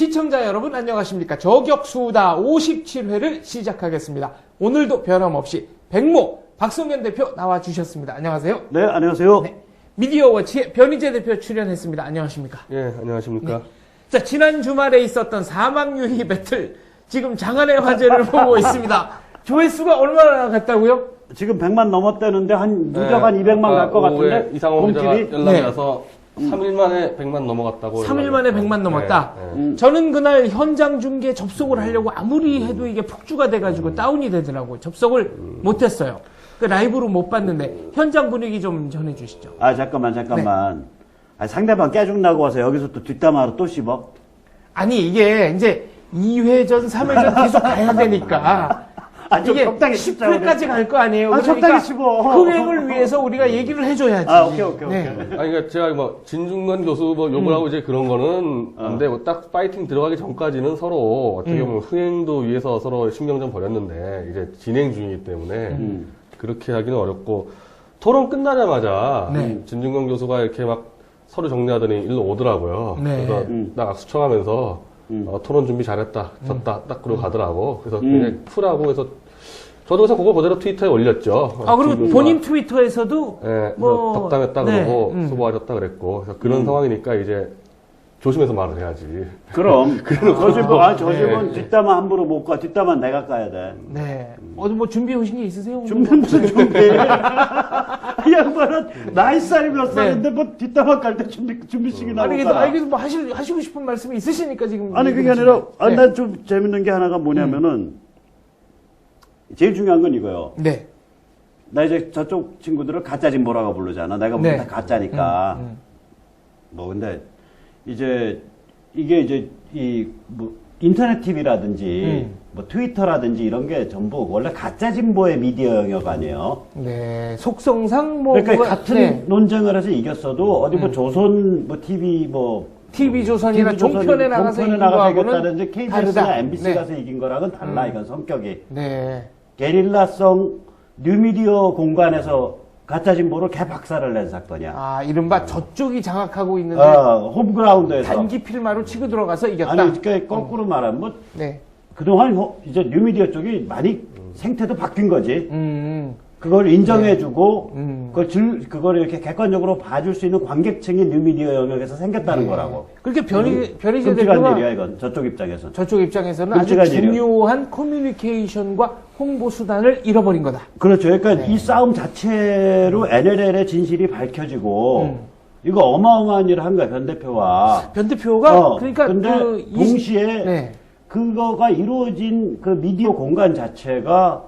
시청자 여러분 안녕하십니까. 저격수다 57회를 시작하겠습니다. 오늘도 변함없이 백모 박성현 대표 나와주셨습니다. 안녕하세요. 네, 안녕하세요. 네. 미디어워치의 변희재 대표 출연했습니다. 안녕하십니까. 예, 안녕하십니까. 네. 자, 지난 주말에 있었던 사막유희 배틀 지금 장안의 화제를 보고 있습니다. 조회수가 얼마나 갔다고요? 지금 100만 넘었다는데 한 누적 한 200만 갈 것 같은데 이상호 기자가 봄길이? 연락이 와서 3일 만에 100만 넘어갔다고. 3일 만에 100만 넘었다. 저는 그날 현장 중계 접속을 하려고 아무리 해도 이게 폭주가 돼가지고 다운이 되더라고요. 접속을 못했어요. 그 라이브로 못 봤는데 현장 분위기 좀 전해주시죠. 아, 잠깐만. 네. 아, 상대방 깨죽나고 와서 여기서 또 뒷담화로 또 씹어? 아니 이게 이제 2회전, 3회전 계속 가야 되니까 아, 좀 이게 적당히 10회까지 갈 거 아니에요. 아, 그러니까 적당히 씹어. 흥행을 위해서 우리가 얘기를 해줘야지. 아, 오케이. 네. 아니, 그러니까 제가 뭐, 진중권 교수 뭐 욕을 하고 이제 그런 거는 안 되고, 딱 파이팅 들어가기 전까지는 서로 어떻게 보면 흥행도 위해서 서로 신경전 벌였는데, 이제 진행 중이기 때문에, 그렇게 하기는 어렵고, 토론 끝나자마자, 네. 진중권 교수가 이렇게 막 서로 정리하더니 일로 오더라고요. 네. 그래서 딱 악수 청하면서, 토론 준비 잘했다, 졌다, 딱 그러고 가더라고. 그래서 굉장히 쿨하고, 그래서 저도 그래서 그거 그대로 트위터에 올렸죠. 아, 그리고 본인 트위터에서도 예, 뭐, 덕담했다 네, 그러고 수고하셨다 그랬고 그래서 그런 상황이니까 이제 조심해서 말을 해야지. 그럼. 저 집은 네. 뒷담화 함부로 못 가. 뒷담화 내가 까야 돼. 네. 어디 뭐 준비해 오신 게 있으세요? 준비 무슨 준비? 이 양반은 나이 살이 몇 살인데 뭐 뒷담화 깔 때 준비식이 나오고. 아니, 그래도 뭐 하시고 싶은 말씀이 있으시니까 지금. 아니, 그게 아니라, 네. 난 좀 재밌는 게 하나가 뭐냐면은, 제일 중요한 건 이거예요. 네. 나 이제 저쪽 친구들을 가짜 진보라고 부르잖아. 내가 보면 네. 다 가짜니까. 뭐 근데 이제 이게 이제 뭐 인터넷 TV라든지 뭐 트위터라든지 이런 게 전부 원래 가짜 진보의 미디어 영역 아니에요. 네. 속성상 뭐. 그러니까 뭐가, 같은 네. 논쟁을 해서 이겼어도 어디 뭐 조선 뭐 TV 뭐 TV조선이나 종편에 나가서 이긴 이겼다든지 거하고는 KBS나 다르다. MBC 네. 가서 이긴 거랑은 달라. 이건 성격이. 네. 게릴라성 뉴미디어 공간에서 가짜 진보를 개박살을 낸 사건이야. 아, 이른바 저쪽이 장악하고 있는데. 홈그라운드에서. 단기 필마로 치고 들어가서 이겼다. 아니, 그러니까 거꾸로 말하면 뭐 네. 그동안 이제 뉴미디어 쪽이 많이 생태도 바뀐 거지. 음. 그걸 인정해주고, 네. 그걸 이렇게 객관적으로 봐줄 수 있는 관객층이 뉴미디어 영역에서 생겼다는 거라고. 그렇게 변희재 끔찍한 대표가 일이야, 이건. 저쪽 입장에서. 저쪽 입장에서는 아주 끔찍한 일이요. 중요한 커뮤니케이션과 홍보 수단을 잃어버린 거다. 그렇죠. 그러니까 네. 이 싸움 자체로 NLL의 진실이 밝혀지고, 이거 어마어마한 일을 한 거야, 변 대표와. 변 대표가 그러니까 근데 동시에 네. 그거가 이루어진 그 미디어 공간 자체가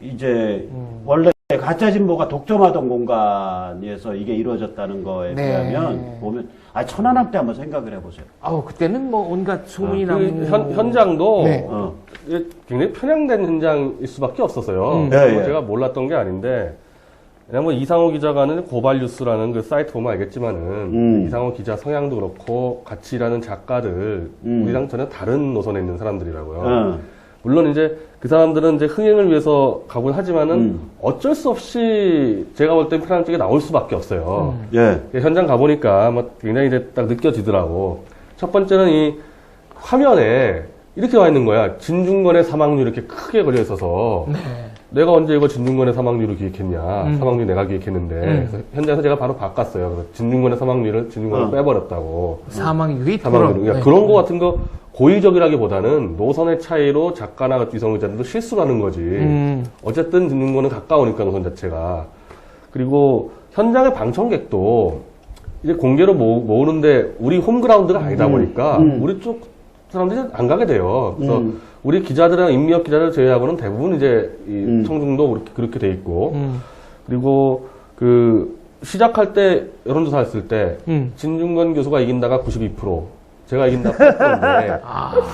이제 원래 가짜 진보가 독점하던 공간에서 이게 이루어졌다는 거에 네. 비하면 보면 천안함 때 한번 생각을 해보세요. 아우 그때는 뭐 온갖 소문이 그 나고 현장도 네. 이게 굉장히 편향된 현장일 수밖에 없었어요. 네, 뭐 예. 제가 몰랐던 게 아닌데 그냥 뭐 이상호 기자가 하는 고발뉴스라는 그 사이트 보면 알겠지만은 이상호 기자 성향도 그렇고 같이 일하는 작가들 우리랑 전혀 다른 노선에 있는 사람들이라고요. 물론 이제 그 사람들은 이제 흥행을 위해서 가곤 하지만은 어쩔 수 없이 제가 볼 땐 편향 쪽에 나올 수밖에 없어요. 예. 현장 가보니까 뭐 굉장히 이제 딱 느껴지더라고. 첫 번째는 이 화면에 이렇게 와 있는 거야. 진중권의 사망률 이렇게 크게 걸려 있어서. 네. 내가 언제 이거 진중권의 사망률을 기획했냐. 사망률 내가 기획했는데. 그래서 현장에서 제가 바로 바꿨어요. 그래서 진중권의 사망률을 진중권을 빼버렸다고. 사망률이 사망률. 네. 그러니까 그런 거 같은 거 고의적이라기보다는 노선의 차이로 작가나 이성 기자들도 실수를 하는 거지. 어쨌든 진중권은 가까우니까 노선 자체가. 그리고 현장의 방청객도 이제 공개로 모으는데 우리 홈그라운드가 아니다 보니까 우리 쪽 사람들이 안 가게 돼요. 그래서 우리 기자들이랑 인미업 기자들 제외하고는 대부분 이제 이 청중도 그렇게 돼 있고 그리고 그 시작할 때 여론조사 했을 때 진중권 교수가 이긴다가 92% 제가 이긴다 8%인데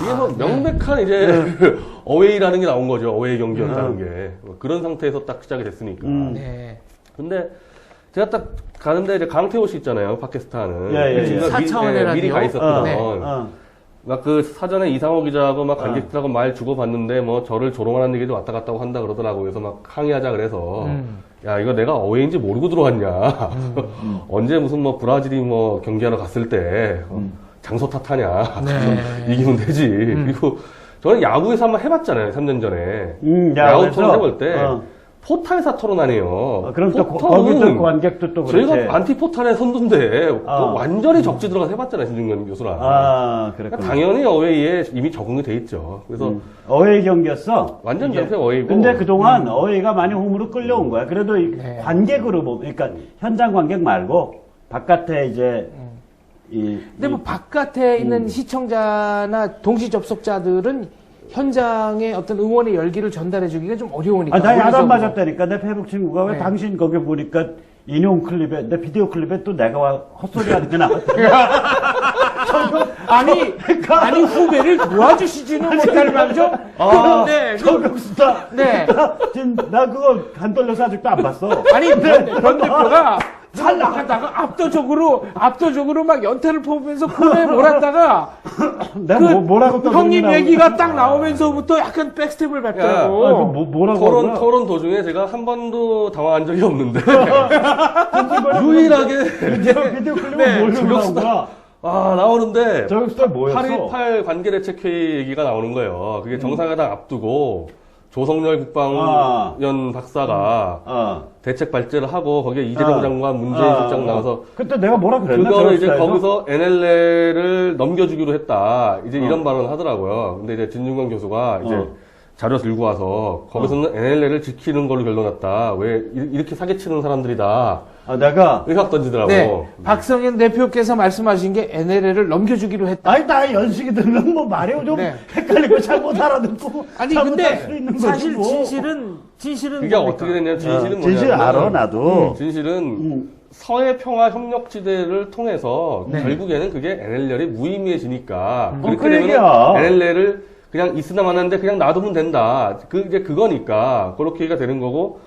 이게 뭐 명백한 이제 어웨이라는 게 나온 거죠. 어웨이 경기였다는 게 그런 상태에서 딱 시작이 됐으니까. 네. 근데 제가 딱 가는데 이제 강태호 씨 있잖아요. 팟캐스트 하는. 예. 지금 4차원의 미리 가 라디오. 있었던. 네. 막 그 사전에 이상호 기자하고 막 관객들하고 말 주고받는데 뭐 저를 조롱하는 얘기도 왔다 갔다 한다 그러더라고. 그래서 막 항의하자 그래서 야 이거 내가 어웨이인지 모르고 들어왔냐. 언제 무슨 뭐 브라질이 뭐 경기하러 갔을 때 장소 탓하냐. 네. 이기면 되지. 그리고 저는 야구에서 한번 해봤잖아요. 3년 전에. 야구 토론 해볼 때 포탈사 토론하네요. 그럼 또 거기도 관객도 또 그렇지. 저희가 안티포탈의 선두인데 완전히 적지 들어가서 해봤잖아요. 신중근 교수랑. 그랬구나. 그러니까 당연히 어웨이에 이미 적응이 돼 있죠. 그래서 어웨이 경기였어. 완전 전체 어웨이고. 근데 그동안 어웨이가 많이 홈으로 끌려온 거야. 그래도 네. 관객으로 보면, 그러니까 현장 관객 말고 바깥에 이제 근데 뭐 바깥에 있는 시청자나 동시 접속자들은 현장의 어떤 응원의 열기를 전달해 주기가 좀 어려우니까. 나 야단 맞았다니까. 내 페북 친구가 왜 네. 당신 거기 보니까 인용 클립에, 내 비디오 클립에 또 내가 헛소리 하는 게 나왔다. 아니 후배를 도와주시지는 못할 망정. 네, 저격수다. 네. 나 그거 간 떨려서 아직도 안 봤어. 아니 변 대표가 잘 나가다가 압도적으로 막 연타를 뽑으면서 코너에 몰았다가 내가 뭐라고 또 형님 얘기가 딱 나오면서부터 약간 백스텝을 밟더라고. 뭐라고 토론 도중에 제가 한 번도 당황한 적이 없는데 유일하게 비디오 클립은 뭘로 나온 거야? 나오는데 저격수가 뭐였어? 8.18 관계대책회의 얘기가 나오는 거예요. 그게 정상회담 앞두고 조성열 국방위원 박사가 대책 발제를 하고 거기에 이재명 장관, 문재인 실장 나와서 그때 내가 뭐라 그랬나? 그거를 이제 거기서 NLL을 넘겨주기로 했다. 이제 이런 발언을 하더라고요. 근데 이제 진중권 교수가 이제 자료 들고 와서 거기서는 NLL을 지키는 걸로 결론났다. 왜 이렇게 사기치는 사람들이다. 내가 의학 던지더라고. 네, 박성현 대표께서 말씀하신 게 NLL을 넘겨주기로 했다. 아니 나 연식이 들면 뭐 말이 좀 헷갈리고 잘못 알아듣고 아니 잘못할 수 근데 있는 사실 거지, 뭐. 진실은 그게 뭡니까? 어떻게 됐냐면 진실은 진실 뭐냐면 알아 나도. 진실은 서해 평화 협력지대를 통해서 결국에는 그게 NLL이 무의미해지니까 그 그렇게 되면 얘기야. NLL을 그냥 있으나 마나인데 그냥 놔두면 된다. 이제 그거니까 그렇게가 되는 거고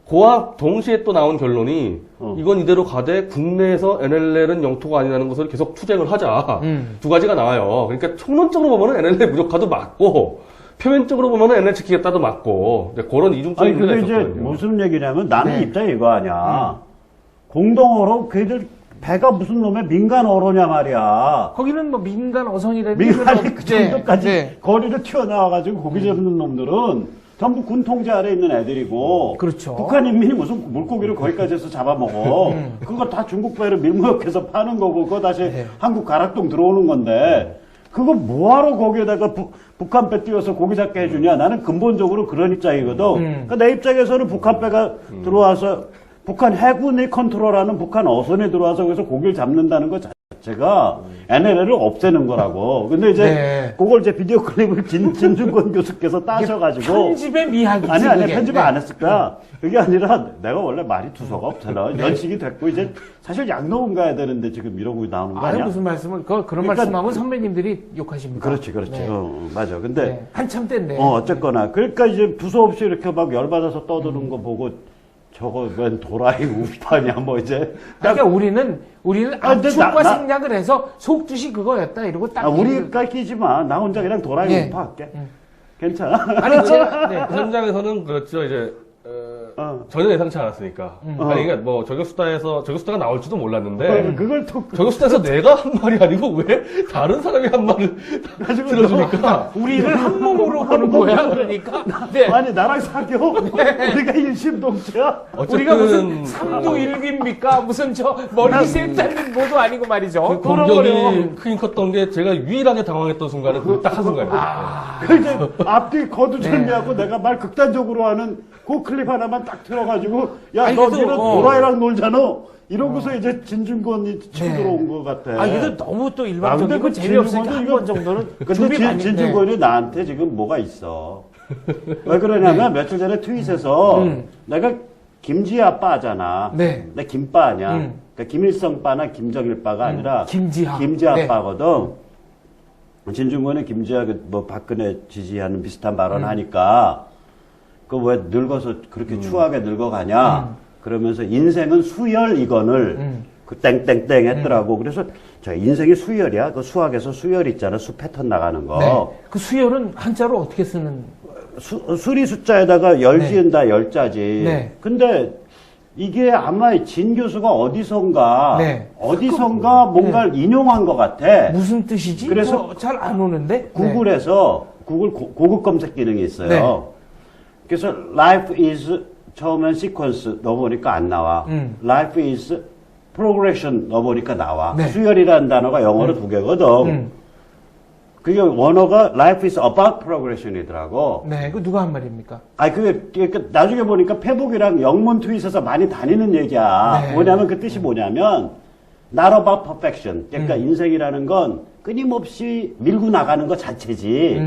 그와 동시에 또 나온 결론이 이건 이대로 가되 국내에서 NLL은 영토가 아니라는 것을 계속 투쟁을 하자. 두 가지가 나와요. 그러니까 총론적으로 보면은 NLL 무력화도 맞고 표면적으로 보면은 NLL 지키겠다도 맞고 그런 이중적인 아니 근데 문제가 이제 있었거든요. 무슨 얘기냐면 나는 입장이 이거 아니야. 공동어로 걔들 배가 무슨 놈의 민간 어로냐 말이야. 거기는 뭐 민간 어선이라는 민간이 그 정도까지 네. 거리를 튀어나와가지고 고기 잡는 놈들은 전부 군 통제 아래 있는 애들이고. 그렇죠. 북한 인민이 무슨 물고기를 거기까지 해서 잡아먹어. 그거 다 중국 배를 밀무역해서 파는 거고, 그거 다시 한국 가락동 들어오는 건데, 그거 뭐하러 거기에다가 북한 배 띄워서 고기 잡게 해주냐? 나는 근본적으로 그런 입장이거든. 그러니까 내 입장에서는 북한 배가 들어와서 북한 해군이 컨트롤하는 북한 어선이 들어와서 거기서 고기를 잡는다는 것 자체가 NLL을 없애는 거라고. 근데 이제 그걸 이제 비디오 클립을 진중권 교수께서 따셔가지고 편집의 미학이지. 아니 그게. 편집을 안 했을 거야. 그게 아니라 내가 원래 말이 두서가 없잖아. 연식이 됐고 이제 사실 양로원 가야 되는데 지금 이러고 나오는 거 아니야? 무슨 말씀을 그런 그러니까 말씀하면 선배님들이 욕하십니다. 그렇지. 네. 맞아. 근데 한참 때인데. 어쨌거나 그러니까 이제 두서없이 이렇게 막 열받아서 떠드는 거 보고 저거 웬 도라이 우파냐 뭐 이제. 그러니까 우리는 근데 압축과 생략을 해서 속뜻이 그거였다 이러고 딱. 우리가 끼지 마. 나 혼자 그냥 도라이 우파 할게. 괜찮아. 아니 제가 그 현장에서는 그렇죠. 이제 전혀 예상치 않았으니까. 아니 그러니까 뭐 저격수다가 나올지도 몰랐는데 그걸 또 저격수다에서 내가 한 말이 아니고 왜 다른 사람이 한 말을 들어주니까 우리를 한 몸으로 보는 거야. 그러니까. 네. 아니 나랑 사겨? 우리가 일심동체야? 우리가 무슨 삼도일기입니까? 무슨 저 머리 셋다는 모도 아니고 말이죠. 공격이 크긴 컸던 게 제가 유일하게 당황했던 순간은 그 딱 한 순간이에요. 그 이제 앞뒤 거두절미하고 내가 말 극단적으로 하는 그 클립 하나만 딱 틀어가지고 야 너 니는 도라이랑 놀잖아. 이러고서 이제 진중권이 치고 들어온 것 같아. 이게 너무 또 일반적이고 재미없으니까 한 번 정도는 근데 진중권이 나한테 지금 뭐가 있어. 왜 그러냐면 며칠 전에 트윗에서 내가 김지아 빠잖아. 네. 내 김빠 아니야. 그러니까 김일성 빠나 김정일 빠가 아니라 김지아 빠거든. 진중권이 김지아 뭐 박근혜 지지하는 비슷한 발언하니까 그 왜 늙어서 그렇게 추하게 늙어가냐. 그러면서 인생은 수열 이건을 그 땡땡땡 했더라고. 그래서 저 인생이 수열이야. 그 수학에서 수열 있잖아. 수 패턴 나가는 거. 네. 그 수열은 한자로 어떻게 쓰는? 수리 숫자에다가 열 지은다 열자지. 네. 근데 이게 아마 진 교수가 어디선가 네. 뭔가를 인용한 것 같아. 무슨 뜻이지? 그래서 잘 안 오는데? 구글에서 구글 고급 검색 기능이 있어요. 네. 그래서 life is 처음엔 sequence 넣어보니까 안 나와. life is progression 넣어보니까 나와. 네. 수열이라는 단어가 영어로 두 개거든. 그게 원어가 life is about progression이더라고. 네, 그 누가 한 말입니까? 그게 나중에 보니까 페북이랑 영문 트윗에서 많이 다니는 얘기야. 네. 뭐냐면 그 뜻이 뭐냐면 not about perfection. 그러니까 인생이라는 건 끊임없이 밀고 나가는 것 자체지.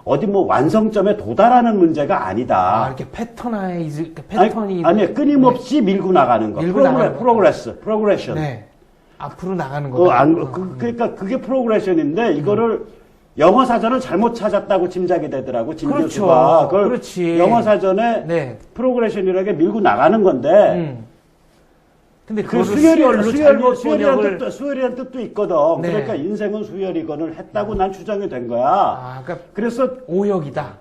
어디 뭐 완성점에 도달하는 문제가 아니다. 이렇게 패턴이. 아니, 끊임없이 밀고 나가는 거. 밀고 나가는 거. progression. 네. 앞으로 나가는 거다. 그러니까 그게 프로그레션인데 이거를 영어 사전을 잘못 찾았다고 짐작이 되더라고. 진 그렇죠. 교수가. 그걸 그렇지. 영어 사전에 네. 프로그레션이라는 게 밀고 나가는 건데 근데 그 그거를 수열로 잘못 번역을. 수열이라는 뜻도 있거든. 네. 그러니까 인생은 수열이건을 했다고 난 추정이 된 거야. 그러니까 그래서 오역이다.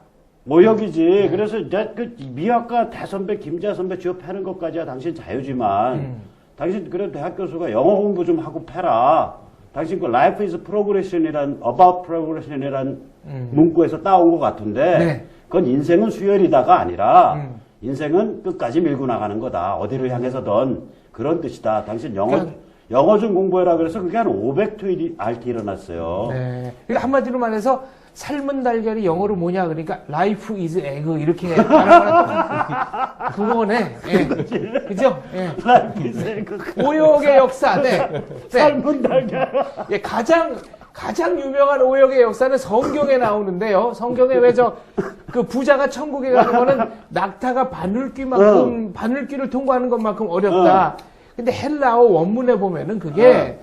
모욕이지. 그래서 그 미학과 대선배 김재하 선배 취업하는 것까지야 당신 자유지만 당신 그래도 대학 교수가 영어 공부 좀 하고 패라. 당신 그 life is progression이란 about progression이란 문구에서 따온 것 같은데 네. 그건 인생은 수열이다가 아니라 인생은 끝까지 밀고 나가는 거다. 어디로 향해서든 그런 뜻이다. 당신 영어 좀 공부해라 그래서 그게 한 500트윗이 RT 일어났어요. 네. 그러니까 한마디로 말해서 삶은 달걀이 영어로 뭐냐 그러니까 life is egg 이렇게 말하면 그거네. 예. 그죠? 예. Life is egg. 오역의 역사. 네. 네. 삶은 달걀. 예, 가장 유명한 오역의 역사는 성경에 나오는데요. 성경에 왜 그 부자가 천국에 가는 거는 낙타가 바늘귀를 통과하는 것만큼 어렵다. 근데 헬라어 원문에 보면은 그게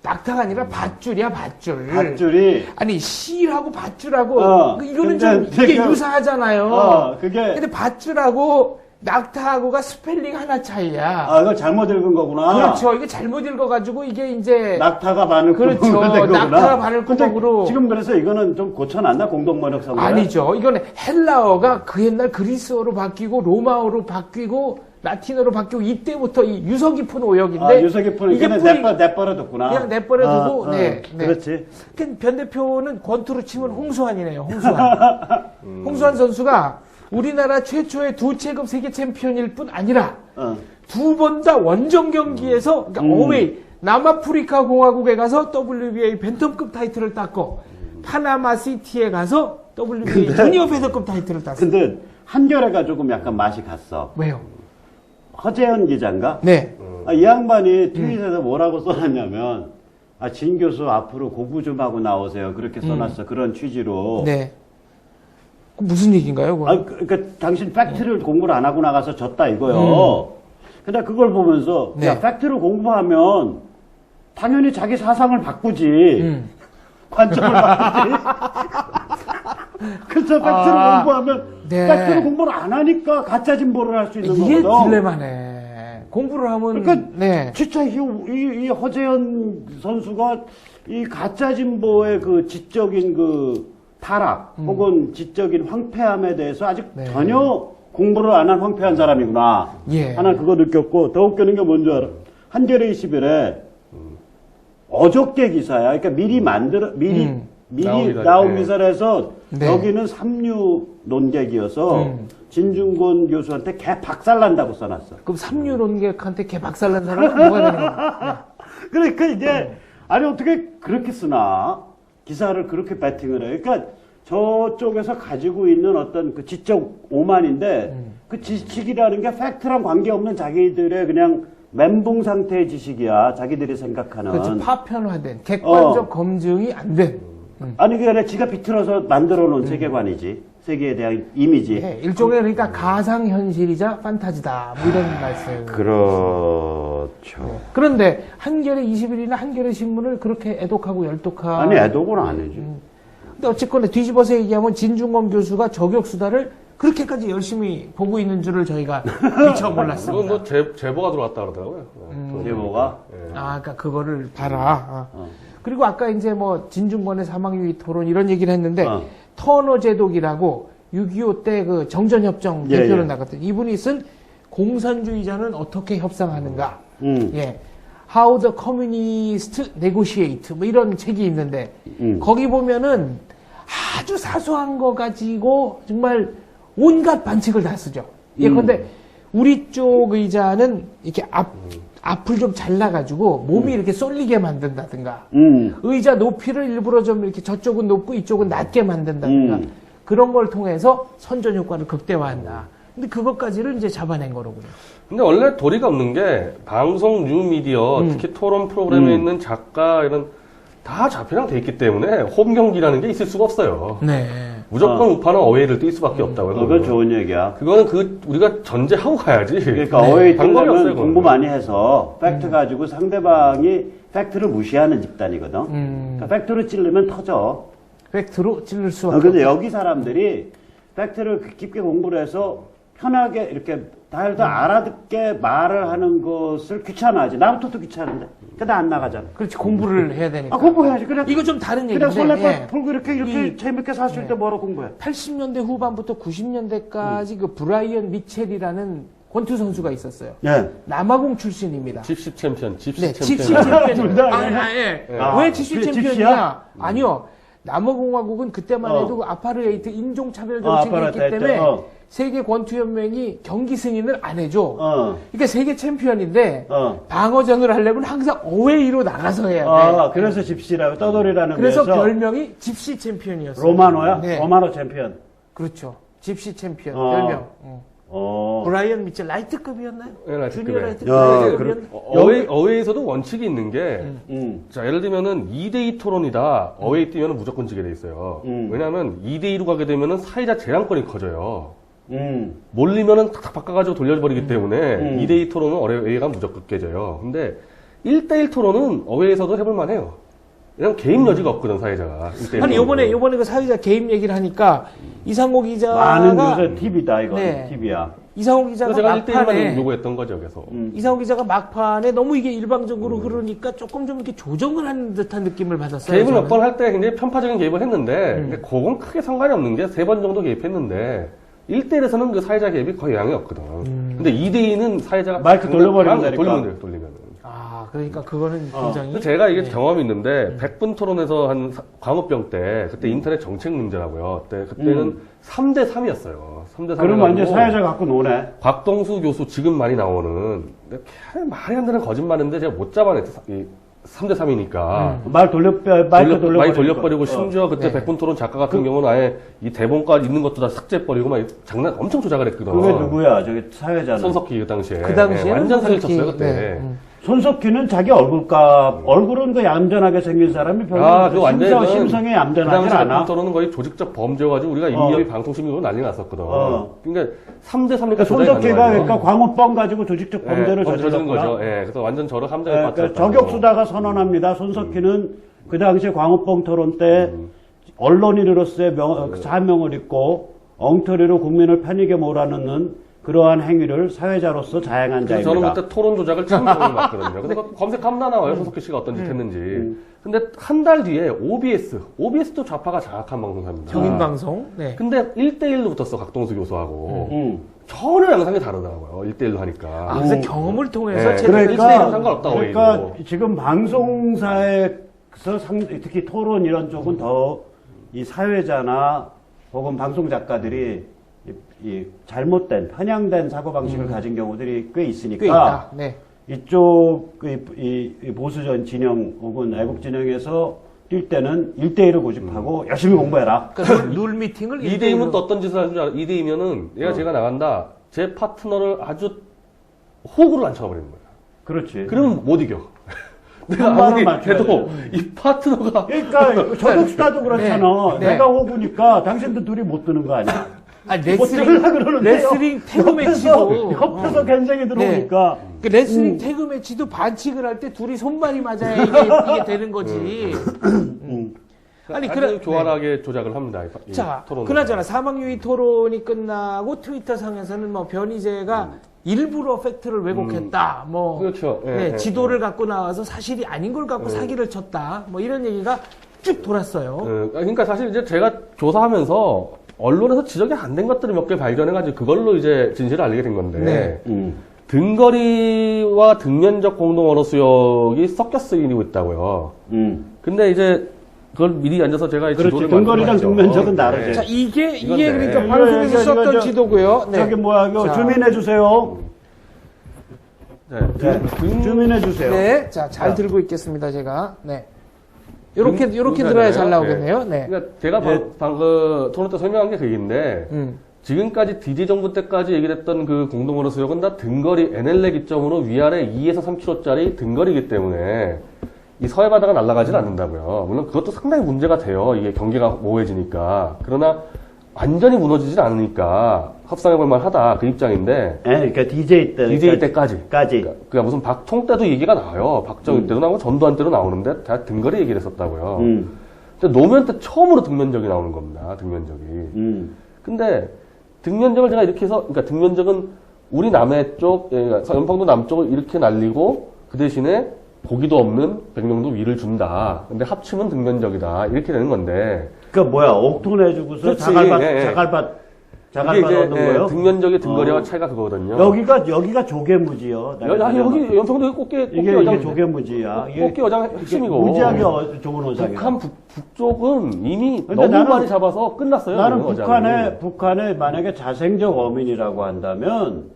낙타가 아니라 밧줄이야, 밧줄. 밧줄이. 아니, 실하고 밧줄하고, 이거는 좀, 이게 유사하잖아요. 근데 밧줄하고 낙타하고가 스펠링 하나 차이야. 그걸 잘못 읽은 거구나. 그렇죠. 이게 잘못 읽어가지고 이게 이제. 낙타가 바늘구멍으로 그렇죠. 된 거구나. 낙타가 바늘구멍으로. 지금 그래서 이거는 좀 고쳐놨나? 공동번역성을? 아니죠. 이거는 헬라어가 그 옛날 그리스어로 바뀌고 로마어로 바뀌고 라틴어로 바뀌고 이때부터 이 유서 깊은 오역인데 유서 깊은 이게 내버려 뒀구나. 그냥 내버려 두고 네. 그렇지. 변 대표는 권투로 치면 홍수환이네요. 홍수환 선수가 우리나라 최초의 2체급 세계 챔피언일 뿐 아니라 2번 다 원정 경기에서 그러니까 어웨이 남아프리카 공화국에 가서 WBA 벤텀급 타이틀을 땄고 파나마 시티에 가서 WBA 주니어 패더급 타이틀을 땄어. 근데 한결에가 조금 약간 맛이 갔어. 왜요? 허재현 기자인가? 네. 이 양반이 트윗에서 뭐라고 써놨냐면 진 교수 앞으로 공부 좀 하고 나오세요. 그렇게 써놨어. 그런 취지로. 네. 무슨 얘기인가요? 그건? 그러니까 당신 팩트를 공부를 안 하고 나가서 졌다 이거요. 근데 그걸 보면서 네. 야, 팩트를 공부하면 당연히 자기 사상을 바꾸지. 관점을 바꾸지. 그래서 팩트를 공부하면 네. 팩트를 공부를 안 하니까 가짜 진보를 할 수 있는 이게 거거든. 딜레마네. 공부를 하면 그러니까 네. 진짜 이 허재현 선수가 이 가짜 진보의 그 지적인 그 타락 혹은 지적인 황폐함에 대해서 아직 네. 전혀 공부를 안 한 황폐한 사람이구나. 예. 하나 그거 느꼈고 더 웃기는 게 뭔지 알아? 한겨레 21에 어저께 기사야. 그러니까 미리 나온 기사라서 네. 여기는 삼류 논객이어서 진중권 교수한테 개 박살난다고 써놨어. 그럼 삼류 논객한테 개 박살난 사람은 뭐가 되는 거야? 그러니까 이제 아니 어떻게 그렇게 쓰나 기사를 그렇게 배팅을 해. 그러니까 저쪽에서 가지고 있는 어떤 그 지적 오만인데 그 지식이라는 게 팩트랑 관계없는 자기들의 그냥 멘붕 상태의 지식이야. 자기들이 생각하는. 그렇죠. 파편화된 객관적 검증이 안 된. 아니 그게 아니라 지가 비틀어서 만들어 놓은 세계관이지. 세계에 대한 이미지. 네, 일종의 그러니까 가상현실이자 판타지다. 뭐 이런 말씀. 그렇죠. 그런데 한겨레 21이나 한겨레 신문을 그렇게 애독하고 열독하고. 아니 애독은 아니지. 근데 어쨌거나 뒤집어서 얘기하면 진중권 교수가 저격수다를 그렇게까지 열심히 보고 있는 줄을 저희가 미처 몰랐습니다. 그건 뭐 제보가 들어왔다 그러더라고요. 제보가? 그러니까 그거를 봐라. 그리고 아까 이제 뭐 진중권의 사망유의 토론 이런 얘기를 했는데 터너 제독이라고 6.25 때 그 정전협정 대표로 나갔던 이분이 쓴 공산주의자는 어떻게 협상하는가? 예. How the Communists Negotiate 뭐 이런 책이 있는데 거기 보면은 아주 사소한 거 가지고 정말 온갖 반칙을 다 쓰죠. 예컨대 우리 쪽 의자는 이렇게 앞을 좀 잘라가지고 몸이 이렇게 쏠리게 만든다든가 의자 높이를 일부러 좀 이렇게 저쪽은 높고 이쪽은 낮게 만든다든가 그런 걸 통해서 선전 효과를 극대화한다. 근데 그것까지를 이제 잡아낸 거로군요. 근데 원래 도리가 없는 게 방송 뉴미디어 특히 토론 프로그램에 있는 작가 이런 다 좌표랑 돼 있기 때문에 홈 경기라는 게 있을 수가 없어요. 네. 무조건 우파는 어웨이를 뛸 수밖에 없다고요. 그건 좋은 얘기야. 그거는 우리가 전제하고 가야지. 그러니까 어웨이 방법이 없어요. 뛰려면 공부 많이 해서 팩트 가지고 상대방이 팩트를 무시하는 집단이거든. 그러니까 팩트를 찌르면 터져. 팩트로 찔릴 수밖에 근데 없다. 여기 사람들이 팩트를 깊게 공부를 해서 편하게 이렇게 다 알아듣게 말을 하는 것을 귀찮아하지. 나부터도 귀찮은데. 그러니까 나 안 나가잖아. 그렇지, 공부를 해야 되니까. 공부해야지. 그래. 이거 좀 다른 얘기인데. 그냥 설레 예. 풀고 이렇게 재밌게 사실 때 뭐로 공부해? 80년대 후반부터 90년대까지 그 브라이언 미첼이라는 권투 선수가 있었어요. 예. 남아공 출신입니다. 집시 챔피언, 집시 네, 챔피언. 집시 챔피언. 둘 다. 예. 아, 왜 집시 집시야? 챔피언이냐? 아니요. 남아공화국은 그때만 해도 아파르테이트 인종차별 정책이 있기 아파르테이트. 때문에 세계 권투연맹이 경기 승인을 안 해줘. 그러니까 세계 챔피언인데 방어전을 하려면 항상 어웨이로 나가서 해야 돼. 그래서 집시라고 떠돌이라는 그래서 거에서 별명이 집시 챔피언이었어요. 로마노야? 네. 로마노 챔피언. 그렇죠. 집시 챔피언 별명. 브라이언 미첼 라이트급이었나요? 네, 라이트급에. 주니어 라이트급. 야, 라이트급이었나요? 어웨이에서도 원칙이 있는 게, 자, 예를 들면은 2대2 토론이다. 어웨이 뛰면은 무조건 지게 돼 있어요. 왜냐면 2대2로 가게 되면은 사회자 재량권이 커져요. 몰리면은 탁탁 바꿔가지고 돌려버리기 때문에 2대2 토론은 어웨이가 무조건 깨져요. 근데 1대1 토론은 어웨이에서도 해볼만 해요. 왜냐면 개입 여지가 없거든, 사회자가. 1대1 아니, 토론은. 요번에 그 사회자 개입 얘기를 하니까 이상호 기자가 많은 요새 팁이다, 이거. 네. 팁이야. 이상호 기자가 그래서 제가 1대1만 막판에 요구했던 거죠, 그래서. 이상호 기자가 막판에 너무 이게 일방적으로 흐르니까 조금 좀 이렇게 조정을 하는 듯한 느낌을 받았어요. 개입을 저는. 몇 번 할 때 굉장히 편파적인 개입을 했는데, 근데 그건 크게 상관이 없는 게 3번 정도 개입했는데, 1대1에서는 그 사회자 개입이 거의 영향이 없거든. 근데 2대2는 사회자가 마이크 돌려버리면 되니까. 돌리면 돼요, 돌리면. 아, 그러니까 그거는 굉장히. 근데 제가 이게 경험이 있는데, 100분 토론에서 한 광우병 때, 그때 인터넷 정책 문제라고요. 그때는 3대3이었어요. 3대3. 그럼 완전 사회자 갖고 노네. 곽동수 교수 지금 많이 나오는, 말이 안 되는 거짓말인데 제가 못 잡아냈어. 3대3이니까. 마이크 많이 돌려버리고, 심지어 그때 네. 100분 토론 작가 같은 경우는 아예 이 대본까지 있는 것도 다 삭제버리고 막 장난 엄청 조작을 했거든. 그게 누구야? 저기 사회자는. 손석희 그 당시에. 그 당시에 완전 사기 쳤어요, 그때. 네. 손석희는 자기 얼굴은 그 얌전하게 생긴 사람이 별로 그 완전히 심성이 그 얌전하지 당시 않아. 토론은 거의 조직적 범죄여가지고 우리가 임의비 방통심으로 난리 났었거든. 그러니까 3대3이니까 그러니까 손석희가 그러니까 광우병 가지고 조직적 범죄를 저지른 저질렀구나. 거죠. 예, 그래서 완전 저를 함정에 그러니까 빠뜨렸다. 저격수다가 선언합니다. 손석희는 그 당시에 광우병 토론 때 언론인으로서의 사명을 잊고 엉터리로 국민을 패닉에 몰아넣는 그러한 행위를 사회자로서 자행한 그래서 자입니다. 저는 그때 토론 조작을 처음 경험해봤거든요. 근데 검색하면 다 나와요. 손석희 씨가 어떤 짓 했는지. 근데 한 달 뒤에 OBS도 좌파가 장악한 방송사입니다. 경인방송. 네. 근데 1대1로 붙었어, 각동수 교수하고. 전혀 양상이 다르더라고요. 1대1로 하니까. 아, 그래서 경험을 통해서 네, 제대로 그러니까 했어요. 상관없다고 그러니까 오히려. 지금 방송사에서 특히 토론 이런 쪽은 더 이 사회자나 혹은 방송 작가들이 이 잘못된 편향된 사고 방식을 가진 경우들이 꽤 있으니까 꽤 있다. 네. 이쪽 이 보수전 진영 혹은 애국 진영에서 뛸 때는 1대1을 고집하고 열심히 공부해라. 그러니까 룰 미팅을 2대2면 또 어떤 짓을 하는 줄 알아? 2대2면은 제가 나간다. 제 파트너를 아주 호구를 앉혀버리는 거야. 그렇지. 그러면 못 이겨. 내가 한 아무리 발을 해도 이 파트너가 그러니까 저격수다도 그렇잖아. 네. 내가 호구니까 당신들 둘이 못 드는 거 아니야? 아, 못 들으려 그러는데 레슬링 태그 매치도 옆에서 갱생이 들어오니까 그 레슬링 태그 매치도 반칙을 할 때 둘이 손발이 맞아야 이게 되는 거지. 아니, 아주 교활하게 조작을 합니다. 이 자, 토론은. 그나저나 사망유의 토론이 끝나고 트위터 상에서는 뭐 변희재가 일부러 팩트를 왜곡했다. 뭐 그렇죠. 예, 네, 예, 지도를 갖고 나와서 사실이 아닌 걸 갖고 사기를 쳤다. 뭐 이런 얘기가 쭉 돌았어요. 그러니까 사실 이제 제가 조사하면서 언론에서 지적이 안 된 것들을 몇 개 발견해가지고 그걸로 이제 진실을 알리게 된 건데 네. 등거리와 등면적 공동 언어 수역이 섞여 쓰이고 있다고요. 근데 이제 그걸 미리 앉아서 제가 이 그렇지. 지도를 등거리랑 만들어봤죠. 등면적은 다르지. 자, 이게 이건데. 그러니까 방송에서 이거, 썼던 이거, 지도고요. 네. 저기 뭐야, 이거 자. 주민해 주세요. 네, 네. 주민해 주세요. 네. 자, 잘 자. 들고 있겠습니다, 제가. 네. 요렇게 등산이에요? 들어야 잘 나오겠네요. 네. 그러니까 제가 방금 토론 때 설명한 게 그 얘기인데 지금까지 DJ 정부 때까지 얘기했던 그 공동언어 수역은 다 등거리 NLL 기점으로 위아래 2에서 3km짜리 등거리이기 때문에 이 서해 바다가 날아가지는 않는다고요. 물론 그것도 상당히 문제가 돼요. 이게 경계가 모호해지니까. 그러나 완전히 무너지진 않으니까 협상해볼 만하다 그 입장인데. 네, 그러니까 DJ 때. DJ 때까지. 그러니까 무슨 박통 때도 얘기가 나와요. 박정희 때도 나오고 전두환 때도 나오는데 다 등거리 얘기를 했었다고요. 근데 노무현 때 처음으로 등면적이 나오는 겁니다. 등면적이. 근데 등면적을 제가 이렇게 해서, 그러니까 등면적은 우리 남해 쪽, 그러니까 연평도 남쪽을 이렇게 날리고 그 대신에 고기도 없는 백령도 위를 준다. 근데 합치면 등면적이다. 이렇게 되는 건데. 그 뭐야, 옥토 내주고서 그렇지. 자갈밭 예. 자갈밭 얻는 거예요? 등면적의 등거리와 차이가 그거거든요. 여기가 조개무지요. 여기 연평도 꽃게 이게 어장. 조개무지야. 꽃게 어장 핵심이고. 무지하게 좋은 어장이야. 북한 북쪽은 이미 근데 너무 나는- 많이 잡아서 끝났어요. 나는 그 어장이. 북한에 만약에 자생적 어민이라고 한다면,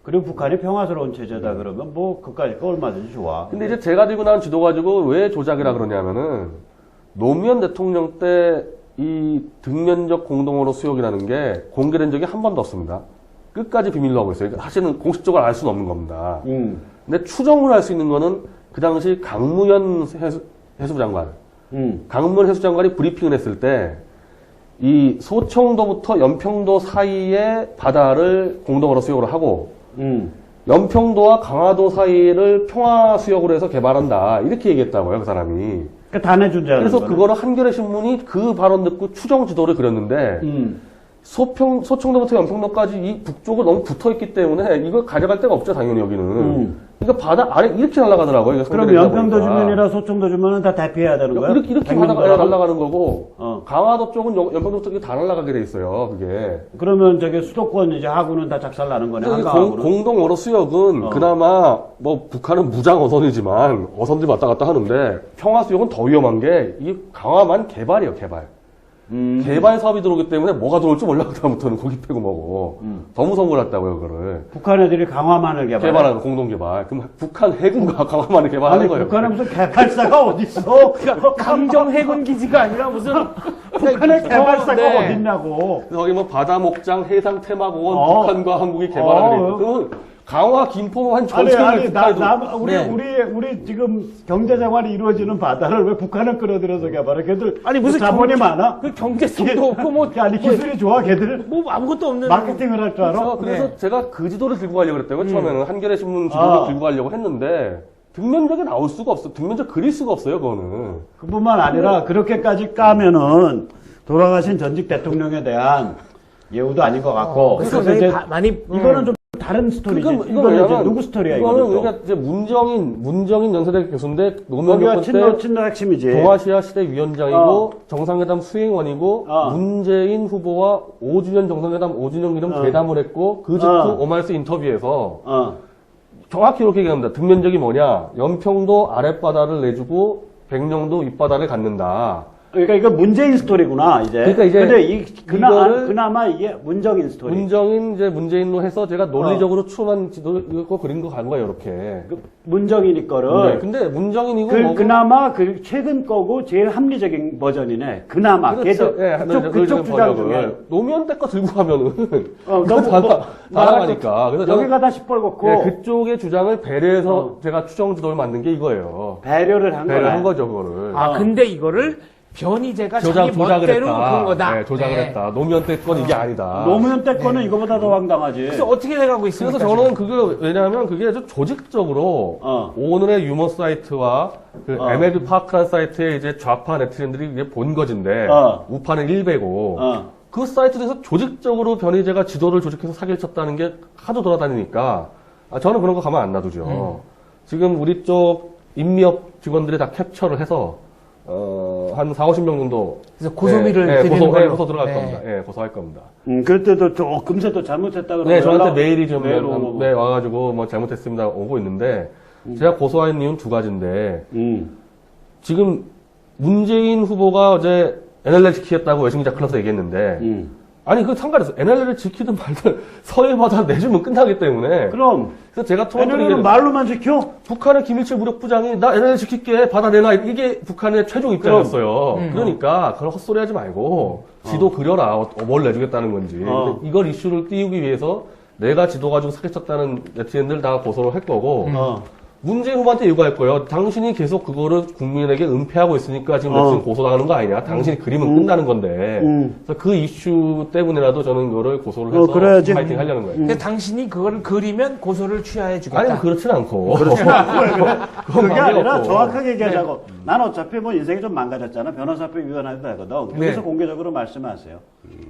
그리고 북한이 평화스러운 체제다 그러면 뭐 그까짓 거 얼마든지 좋아. 근데 이제 제가 들고 나온 지도 가지고 왜 조작이라 그러냐면은 노무현 대통령 때 이 등면적 공동어로 수역이라는 게 공개된 적이 한 번도 없습니다. 끝까지 비밀로 하고 있어요. 사실은 공식적으로 알 수는 없는 겁니다. 근데 추정을 할 수 있는 거는 그 당시 강무현 해수부 장관, 강무현 해수부 장관이 브리핑을 했을 때 이 소청도부터 연평도 사이의 바다를 공동어로 수역으로 하고 연평도와 강화도 사이를 평화수역으로 해서 개발한다. 이렇게 얘기했다고요, 그 사람이. 그러니까 다 내준다는 그래서 거네. 그거를 한겨레 신문이 그 발언 듣고 추정 지도를 그렸는데 소청도부터 연평도까지 이 북쪽을 너무 붙어 있기 때문에 이걸 가져갈 데가 없죠, 당연히 여기는. 그러니까 바다 아래 이렇게 날아가더라고요. 이거 그럼 선별되다 연평도 보니까. 주민이나 소청도 주민은 다 대피해야 되는 거야? 이렇게 바다가 날아가는 거고 강화도 쪽은 연평도 쪽이 다 날아가게 돼 있어요, 그게. 그러면 저기 수도권 이제 하구는 다 작살 나는 거네. 한강하구는. 공동어로 수역은 그나마 뭐 북한은 무장 어선이지만 어선들이 왔다 갔다 하는데 평화 수역은 더 위험한 게 이 강화만 개발이에요, 개발. 개발 사업이 들어오기 때문에 뭐가 들어올지 몰라, 그다음부터는 고기 패고 뭐고. 더 무서운 걸 했다고요, 그거를. 북한 애들이 강화만을 개발하는 공동개발. 그럼 북한 해군과 강화만을 개발하는 아니, 거예요. 북한에 무슨 개발사가 어딨어? 강정 해군 기지가 아니라 무슨 북한에 개발사가 네. 어딨냐고. 그래서 거기 뭐 바다 목장, 해상 테마공원, 어. 북한과 한국이 개발하는 게 그러면 강화 김포만 전체를 우리 지금 경제 생활이 이루어지는 바다를 왜 북한을 끌어들여서 개발해? 걔들 아니, 무슨 자본이 많아? 그 경제성도 없고 뭐 아니 기술이 좋아 걔들? 뭐 아무것도 없는 마케팅을 할 줄 알아? 그래서 네. 제가 그 지도를 들고 가려고 그랬다고요. 처음에는 한겨레 신문 지도를 들고 가려고 했는데 등면적이 나올 수가 없어. 등면적 그릴 수가 없어요, 그거는. 그뿐만 아니라 그렇게까지 까면은 돌아가신 전직 대통령에 대한 예우도 아닌 것 같고. 그래서 그래서 이제 많이 이거는 좀 다른 스토리지. 이건 이거는 이제 누구 스토리야 이거는 이거는 또. 그러니까 이제 문정인 연세대 교수인데 노무현 거기가 정권 때 친노 핵심이지. 동아시아 시대 위원장이고 정상회담 수행원이고 문재인 후보와 5주년 정상회담 5주년 기념 대담을 했고 그 직후 오마이스 인터뷰에서 정확히 이렇게 얘기합니다. 등면적이 뭐냐? 연평도 아랫바다를 내주고 백령도 윗바다를 갖는다. 그러니까 이거 문재인 스토리구나 이제. 그러니까 이제 근데 이거를 그나마 이게 문정인 스토리. 문재인로 해서 제가 논리적으로 추론한 지도 이거 그린 거 간 거예요, 이렇게. 문정인이 거를. 네, 근데 문정인이고 그나마 그 최근 거고 제일 합리적인 버전이네. 그나마. 그렇죠. 그쪽 주장 중에. 노무현 때 거 들고 가면은 너무 다 나가니까. 그래서 여기가 다 시뻘겋고 네, 그쪽의 주장을 배려해서 제가 추정 지도를 만든 게 이거예요. 배려를 한 배려한 거네. 거죠, 그거를. 아 근데 이거를 변희재가 자기 조작을 멋대로 했다. 그런 거다. 네, 조작을 했다. 노무현 때 건 이게 아니다. 노무현 때 거는 이거보다 더 황당하지. 그래서 어떻게 돼가고 있습니까? 그래서 저는 그게 왜냐하면 그게 아주 조직적으로 오늘의 유머 사이트와 그 MLB 파크라는 사이트에 이제 좌파 네티즌들이 이제 본 거진데 우파는 일베고 그 사이트에서 조직적으로 변희재가 지도를 조직해서 사기를 쳤다는 게 하도 돌아다니니까 저는 그런 거 가만 안 놔두죠. 지금 우리 쪽 인미업 직원들이 다 캡처를 해서 한 4, 50명 정도. 그래서 고소미를 예, 드리는 고소, 걸로. 고소 들어갈 네. 겁니다. 예, 고소할 겁니다. 그럴 때도 조금씩 또 잘못했다 그러면 네, 저한테 메일이 좀 메일 오고. 네, 와가지고 뭐 잘못했습니다 오고 있는데 제가 고소한 이유는 두 가지인데 지금 문재인 후보가 어제 NLL 지키겠다고 외신기자 클럽에서 얘기했는데 아니 그 상관없어. NLL을 지키든 말든 서해바다 내주면 끝나기 때문에 그럼 그래서 제가 NLL은 말로만 지켜? 북한의 김일철 무력부장이 나 NLL 지킬게 받아 내놔 이게 북한의 최종 입장이었어요. 그러니까 그런 헛소리 하지 말고 지도 그려라 뭘 내주겠다는 건지 근데 이걸 이슈를 띄우기 위해서 내가 지도 가지고 사기쳤다는 네티즌들 다 고소를 할 거고 문재인 후보한테 요구할 거예요. 당신이 계속 그거를 국민에게 은폐하고 있으니까 지금 네티즌 고소당하는 거 아니냐. 당신이 그리면 끝나는 건데 그래서 그 이슈 때문에라도 저는 이거를 고소를 해서 그래야지. 파이팅 하려는 거예요. 근데 당신이 그걸 그리면 고소를 취하해 주겠다. 아니 그렇진 않고 그게 아니라 없고. 정확하게 얘기하자고. 난 어차피 뭐 인생이 좀 망가졌잖아. 변호사법위원회도 되거든. 네. 여기서 공개적으로 말씀하세요.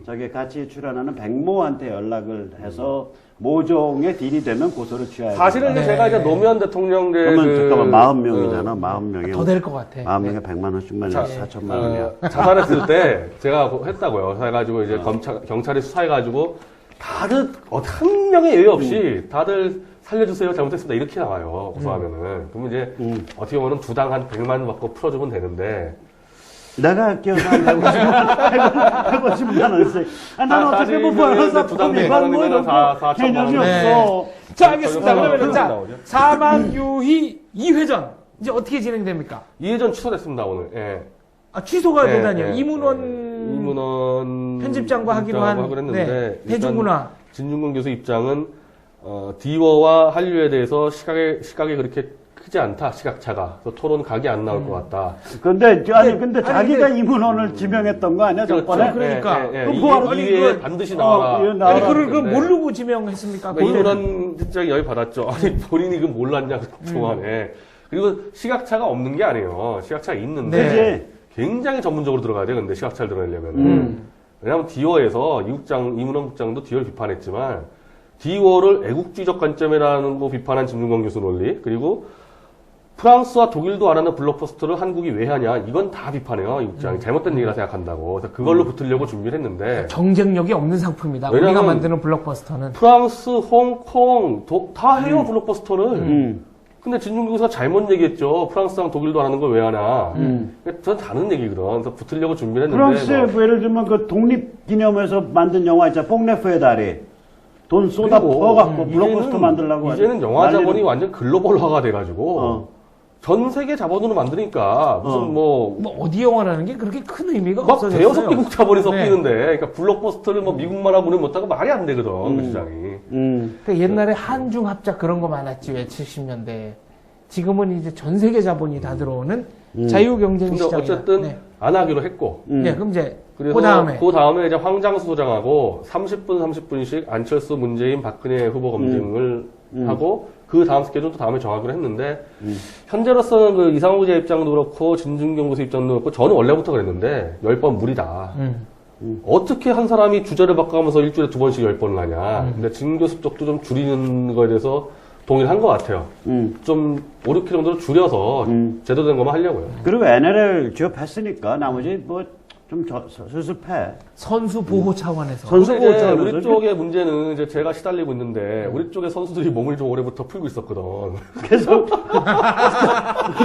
저기 같이 출연하는 백모한테 연락을 해서 모종의 딜이 되면 고소를 취하해. 사실은 이제 네. 제가 이제 노무현 대통령의 그러면 잠깐만 40명이잖아. 40명이. 더 될 것 같아. 40명에 100만 원씩만 해서 4천만 원이야. 자살했을 때 제가 했다고요. 해가지고 이제 경찰이 수사해가지고 다들 한 명의 예외 없이 다들 살려주세요 잘못했습니다 이렇게 나와요 고소하면은 그러면 이제 어떻게 보면 두 당 한 100만 원 받고 풀어주면 되는데 내가 할게요. 150만 원씩. 난 어차피 뭐 변호사법 위반 뭐 이런 거 개념이 없어. 자, 알겠습니다. 그러면 자, 나오죠. 사망유희 2회전 이제 어떻게 진행됩니까? 이회전 취소됐습니다 오늘. 예. 아, 취소가 예, 되다니요. 예, 이문원 편집장과 하기로 한 했는데 네, 일단 대중문화. 진중근 교수 입장은 디워와 한류에 대해서 시각이 그렇게 크지 않다 시각차가 그래서 토론 각이 안 나올 것 같다. 근데 자기가 근데- 이문원을 지명했던 거 아니야 저번에? 그러니까. 그럼 뭐하러 이 아니, 기회에 그걸- 반드시 나와라. 이거 아니, 나와라. 그걸 그 네. 모르고 지명했습니까? 이문원 실장이 여기 받았죠. 아니 본인이 그 몰랐냐 그동안에. 그리고 시각차가 없는 게 아니에요. 시각차가 있는데 네. 굉장히 전문적으로 들어가야 돼. 근데 시각차를 들어내려면 왜냐하면 디워에서 이문원 국장도 디워를 비판했지만 디워를 애국주의적 관점이라는 거 비판한 진중권 교수 논리 그리고 프랑스와 독일도 안 하는 블록버스터를 한국이 왜 하냐 이건 다 비판해요 이 국장이 잘못된 얘기라 생각한다고 그래서 그걸로 붙으려고 준비를 했는데 경쟁력이 없는 상품이다. 우리가 왜냐면 만드는 블록버스터는. 프랑스, 홍콩 다 해요 블록버스터를 근데 진중권 교수가 잘못 얘기했죠 프랑스랑 독일도 안 하는 걸 왜 하냐 전 다른 얘기거든 그래서 붙으려고 준비를 했는데 프랑스에 뭐 예를 들면 그 독립기념에서 만든 영화 있잖아. 폭네프의 다리. 돈 쏟아 부어갖고 블록버스터 만들려고 이제는 영화 자본이 난리는- 완전 글로벌화가 돼가지고 전 세계 자본으로 만드니까 무슨 뭐 어디 영화라는 게 그렇게 큰 의미가 막 없어졌어요. 대여섯 개국 자본이 네. 섞이는데, 그러니까 블록버스터를 뭐 미국만 하고는 못하고 말이 안 되거든, 그 주장이. 그러니까 옛날에 한중 합작 그런 거 많았지 왜 70년대. 지금은 이제 전 세계 자본이 다 들어오는 자유 경쟁 근데 시장이다. 어쨌든 네. 안 하기로 했고. 네, 그럼 이제 그래서 그 다음에 이제 황장수 소장하고 30분씩 안철수, 문재인, 박근혜 후보 검증을 하고 그 다음 스케줄도 다음에 정하기로 했는데 현재로서는 그 이상호 기자 입장도 그렇고 진중경 교수 입장도 그렇고 저는 원래부터 그랬는데 10번 무리다. 어떻게 한 사람이 주제를 바꿔가면서 일주일에 2번씩 10번을 하냐. 근데 진 교수 쪽도 좀 줄이는 거에 대해서 동의를 한 것 같아요. 좀 5, 6km 정도로 줄여서 제대로 된 것만 하려고요. 그리고 NLL 취업했으니까 나머지 뭐 좀 슬슬 패. 선수 보호 차원에서. 선수 근데 이제 보호차원에서 우리 쪽의 문제는 이제 제가 시달리고 있는데 우리 쪽의 선수들이 몸을 좀 올해부터 풀고 있었거든. 계속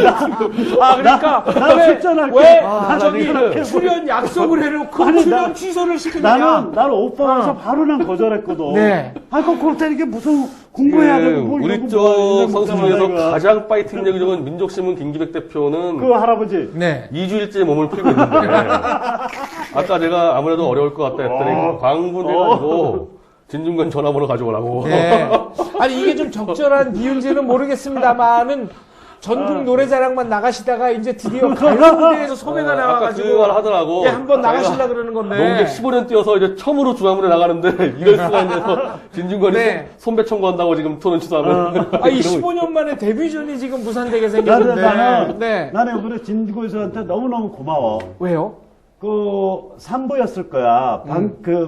그러니까 나 출전할게. 왜 나는 이렇게 출연 약속을 해놓고 아니, 출연 나- 취소를 시키느냐? 나는 오빠 와서 바로 난 거절했거든. 네. 그럴 이게 무슨 공부해야 되고 뭘 우리 이러고 쪽 뭐야, 선수 인생 중에서 먹자마자 가장 파이팅력이 민족신문 김기백 대표는 그 할아버지. 네. 2주일째 몸을 풀고 있는데 아까 제가 아무래도 어려울 것 같다 했더니 광분해가지고 진중권 전화번호 가져오라고. 네. 아니 이게 좀 적절한 비유인지는 모르겠습니다만은 전국 노래자랑만 나가시다가 이제 드디어 가요 무대에서 섭외가 아까 그 나와가지고 말 하더라고. 예, 한번 자기가 나가시려 그러는 건데. 농객 15년 뛰어서 이제 처음으로 중앙무대 나가는데 이럴 수가 있네서 진중권이 네. 손배 청구한다고 지금 토론 취소하면. 이 15년 만에 데뷔전이 지금 무산되게 나는 생겼는데. 나는 이번에 진구에서한테 너무너무 고마워. 왜요? 그 3부였을 거야.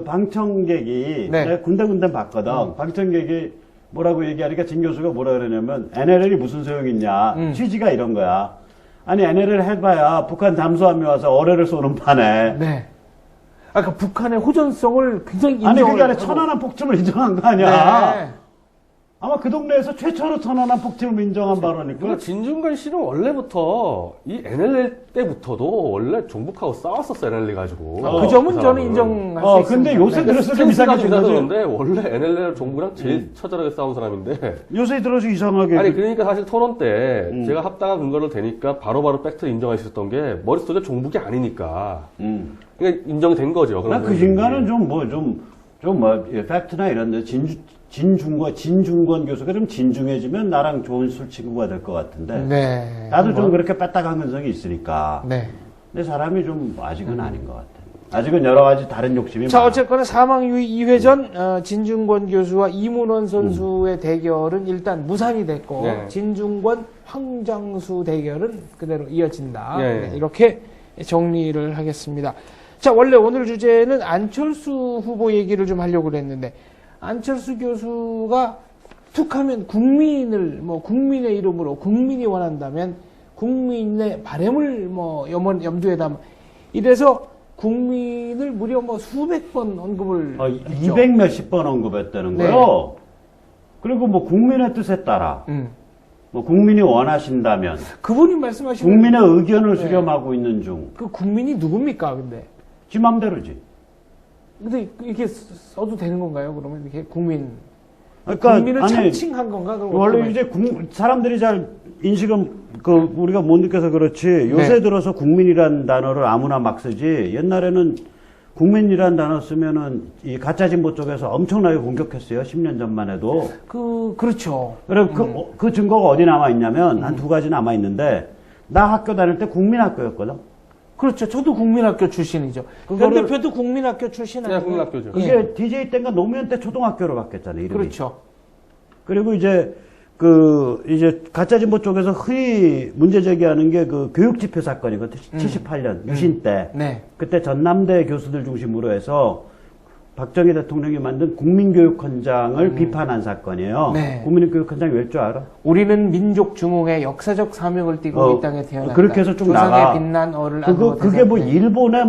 방청객이 네. 내가 군데군데 봤거든. 방청객이 뭐라고 얘기하니까 진 교수가 뭐라 그러냐면 NLL이 무슨 소용이 있냐. 취지가 이런 거야. 아니 NLL 해봐야 북한 잠수함이 와서 어뢰를 쏘는 판에. 네. 아까 북한의 호전성을 굉장히 아니 인정을 그게 아니라 하고- 천안함 폭침을 인정한 거 아니야. 네. 아마 그 동네에서 최초로 천안함 폭침을 인정한 바로니까. 그러니까 진중권 씨는 원래부터 이 NLL 때부터도 원래 종북하고 싸웠었어 NLL 가지고. 그 점은 저는 인정할 수 있습니다. 근데 요새 네. 들어서 좀 스탠스가 이상해진 거지. 그런데 원래 NLL 종북이랑 제일 처절하게 싸운 사람인데. 요새 들어서 이상하게. 아니 그러니까 사실 토론 때 음. 제가 합당한 근거를 대니까 바로바로 팩트를 인정하셨던 게 머릿속에 종북이 아니니까. 그러니까 인정이 된 거죠. 그런 나 그 부분이. 인간은 팩트나 이런 데 진중권 교수가 좀 진중해지면 나랑 좋은 술 친구가 될 것 같은데. 네. 나도 좀 그렇게 빼딱한 근성이 있으니까. 네. 근데 사람이 좀 아직은 아닌 것 같아. 아직은 여러 가지 다른 욕심이 자, 많아. 어쨌거나 사망 이후 2회전 진중권 교수와 이문원 선수의 대결은 일단 무산이 됐고 네. 진중권 황장수 대결은 그대로 이어진다. 네. 네, 이렇게 정리를 하겠습니다. 자, 원래 오늘 주제는 안철수 후보 얘기를 좀 하려고 그랬는데 안철수 교수가 툭하면 국민의 이름으로 국민이 원한다면 국민의 바람을 염두에 담아 이래서 국민을 무려 수백 번 언급을 했죠. 200 몇십 번 언급했다는 네. 거요. 그리고 국민의 뜻에 따라, 국민이 원하신다면, 그분이 말씀하시는 국민의 의견을 네. 수렴하고 있는 중, 그 국민이 누굽니까, 근데? 지 맘대로지. 근데 이렇게 써도 되는 건가요? 그러면 이렇게 국민을 그러니까, 참칭한 건가? 그럼 원래 어떻게 이제 사람들이 잘 인식은 우리가 못 느껴서 그렇지, 요새 네. 들어서 국민이라는 단어를 아무나 막 쓰지, 옛날에는 국민이라는 단어 쓰면은 이 가짜 진보 쪽에서 엄청나게 공격했어요. 10년 전만 해도. 그렇죠. 그리고 그 증거가 어디 남아있냐면, 한 두 가지 남아있는데, 나 학교 다닐 때 국민학교였거든. 그렇죠. 저도 국민학교 출신이죠. 현 대표도 국민학교 출신 그냥 아니고요? 국민학교죠. 그게 예. DJ 때인가 노무현 때 초등학교로 바뀌었잖아요, 이름이. 그렇죠. 그리고 이제 가짜 진보 쪽에서 흔히 문제 제기하는 게 교육 집회 사건이거든. 78년 유신 때. 네. 그때 전남대 교수들 중심으로 해서 박정희 대통령이 만든 국민교육헌장을 비판한 사건이에요. 네. 국민교육헌장이 왜 줄 알아? 우리는 민족 중흥의 역사적 사명을 띠고 이 땅에 태어났다. 그렇게 해서 쭉 조상의 나가. 빛난 어를 그게 일본의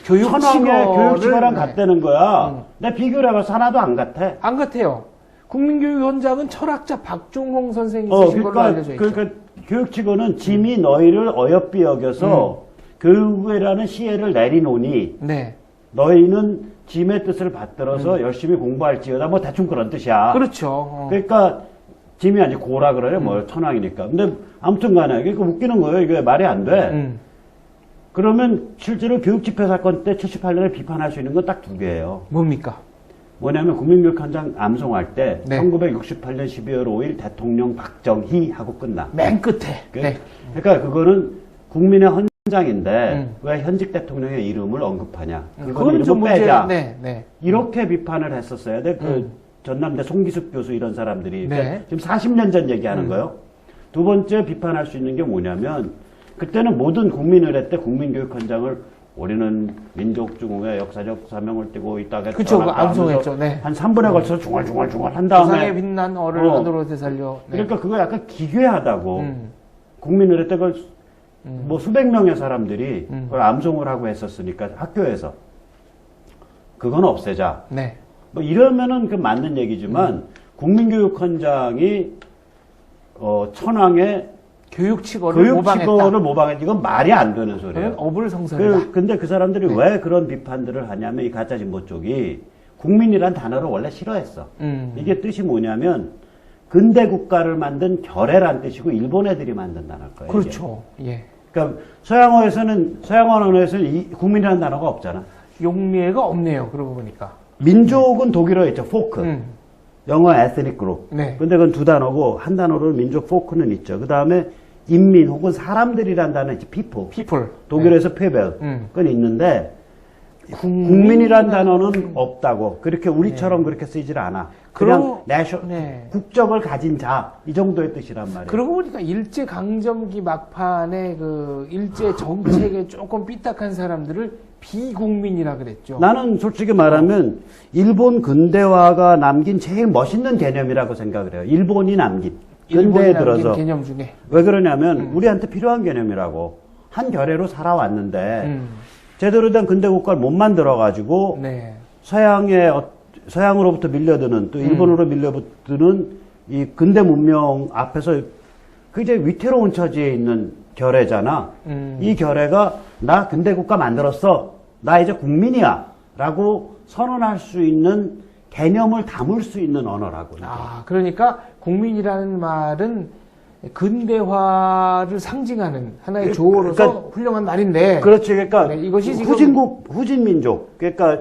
천황의 교육치고랑 같다는 거야. 내 비교를 해봐서 하나도 안 같아. 안 같아요. 국민교육원장은 철학자 박종홍 선생이 쓰신 걸로 알려져 있죠. 그러니까 교육치고는 짐이 너희를 어여삐 여겨서 교육이라는 시혜를 내리노니 네. 너희는 짐의 뜻을 받들어서 열심히 공부할지어다 대충 그런 뜻이야. 그렇죠. 그러니까 짐이 아니고 고라 그래요. 천황이니까. 근데 아무튼 간에 그러니까 웃기는 거예요. 이게 말이 안 돼. 그러면 실제로 교육집회 사건 때 78년에 비판할 수 있는 건 딱 두 개예요. 뭡니까? 뭐냐면 국민교육헌장 암송할 때 네. 1968년 12월 5일 대통령 박정희 하고 끝나. 맨 끝에. 네. 그러니까 그거는 국민의 헌장인데 왜 현직 대통령의 이름을 언급하냐. 그거는 좀 이름을 빼자. 네. 이렇게 비판을 했었어야 돼. 전남대 송기숙 교수 이런 사람들이. 네. 그러니까 지금 40년 전 얘기하는 거예요. 두 번째 비판할 수 있는 게 뭐냐면 그때는 모든 국민의례 때 국민교육헌장을 우리는 민족 중흥의 역사적 사명을 띠고 이 땅에 그쵸, 태어났다 암송했죠. 하면서 네. 한 3분에 걸쳐서 중얼중얼 한 조상의 다음에 빛난 어를 안으로 되살려. 네. 그러니까 그거 약간 기괴하다고 국민의례 때 그걸 수백 명의 사람들이 그걸 암송을 하고 했었으니까 학교에서 그건 없애자. 네. 이러면은 그 맞는 얘기지만 국민교육헌장이 천황의 교육치고를 모방했다. 이건 말이 안 되는 소리예요. 어불성설이다. 근데 그 사람들이 왜 그런 비판들을 하냐면 이 가짜 진보 쪽이 국민이란 단어를 원래 싫어했어. 이게 뜻이 뭐냐면 근대 국가를 만든 결의란 뜻이고 일본 애들이 만든 단어일 거예요. 그렇죠. 이게. 예. 그러니까 서양 언어에서는 국민이라는 단어가 없잖아. 용미애가 없네요. 그러고 보니까. 민족은 독일어에 있죠. 포크. 영어 에스닉 그룹. 네. 근데 그건 두 단어고 한 단어로 민족 포크는 있죠. 그 다음에 인민 혹은 사람들이란 단어 있지. people. 독일에서 페벨. 그건 있는데 국민이란 단어는 없다고. 그렇게 우리처럼 그렇게 쓰이질 않아. 그냥 국적을 가진 자. 이 정도의 뜻이란 말이에요. 그러고 보니까 일제 강점기 막판에 일제 정책에 조금 삐딱한 사람들을 비국민이라 그랬죠. 나는 솔직히 말하면 일본 근대화가 남긴 제일 멋있는 개념이라고 생각을 해요. 일본이 남긴. 근대에 일본이 남긴 들어서 개념 중에. 왜 그러냐면 우리한테 필요한 개념이라고 한 결의로 살아왔는데 제대로 된 근대 국가를 못 만들어 가지고 네. 서양으로부터 밀려드는 또 일본으로 밀려드는 이 근대 문명 앞에서 굉장히 위태로운 처지에 있는 결의잖아. 이 결의가 나 근대 국가 만들었어. 나 이제 국민이야. 라고 선언할 수 있는 개념을 담을 수 있는 언어라고. 아, 그러니까 국민이라는 말은 근대화를 상징하는 하나의 조어로서 그러니까 훌륭한 말인데. 그렇지. 그러니까 네, 이것이 지금 후진민족. 그러니까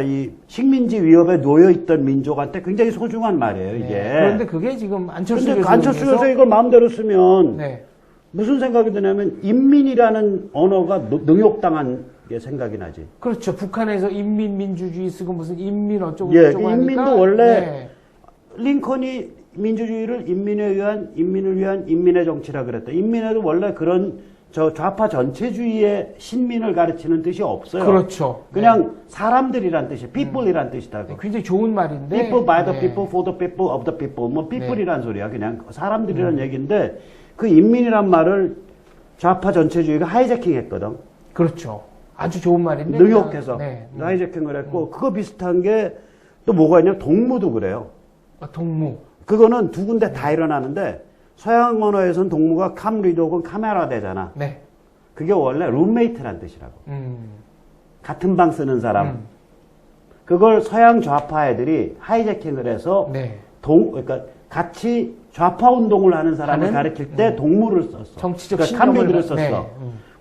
이 식민지 위협에 놓여 있던 민족한테 굉장히 소중한 말이에요, 이게. 네, 그런데 그게 지금 안철수 근데 교수님께서 안철수 교수 이걸 마음대로 쓰면 네. 무슨 생각이 드냐면 인민이라는 언어가 능욕당한 게 생각이 나지. 그렇죠. 북한에서 인민민주주의 쓰고 무슨 인민 어쩌고 예, 저쩌고 그 하니까 인민도 원래 네. 링컨이 민주주의를 인민을 위한 인민의 정치라 그랬다. 인민에도 원래 그런 좌파 전체주의의 신민을 가르치는 뜻이 없어요. 그렇죠. 그냥 사람들이란 뜻이, people이란 뜻이다. 네, 굉장히 좋은 말인데. people by the 네. people, for the people, of the people. 뭐 people이란 소리야. 그냥 사람들이란 얘기인데 그 인민이란 말을 좌파 전체주의가 하이제킹했거든. 그렇죠. 아주 좋은 말인데. 능욕해서 네. 하이제킹을 했고 그거 비슷한 게 또 뭐가 있냐? 동무도 그래요. 동무. 그거는 두 군데 다 일어나는데 서양 언어에서는 동무가 캄리드 혹은 카메라 되잖아. 네. 그게 원래 룸메이트란 뜻이라고. 같은 방 쓰는 사람. 그걸 서양 좌파 애들이 하이제킹을 해서 네. 그러니까 같이 좌파 운동을 하는 사람을 하는? 가리킬 때 동무를 썼어. 정치적 그러니까 신념을 캄리드를 썼어. 네.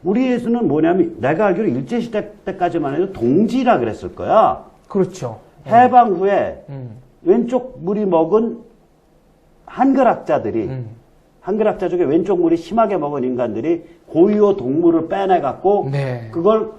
우리에서는 뭐냐면 내가 알기로 일제시대 때까지만 해도 동지라 그랬을 거야. 그렇죠. 해방 후에 음. 왼쪽 물이 먹은 한글학자들이 한글학자 중에 왼쪽 물이 심하게 먹은 인간들이 고유어 동물을 빼내갖고 네. 그걸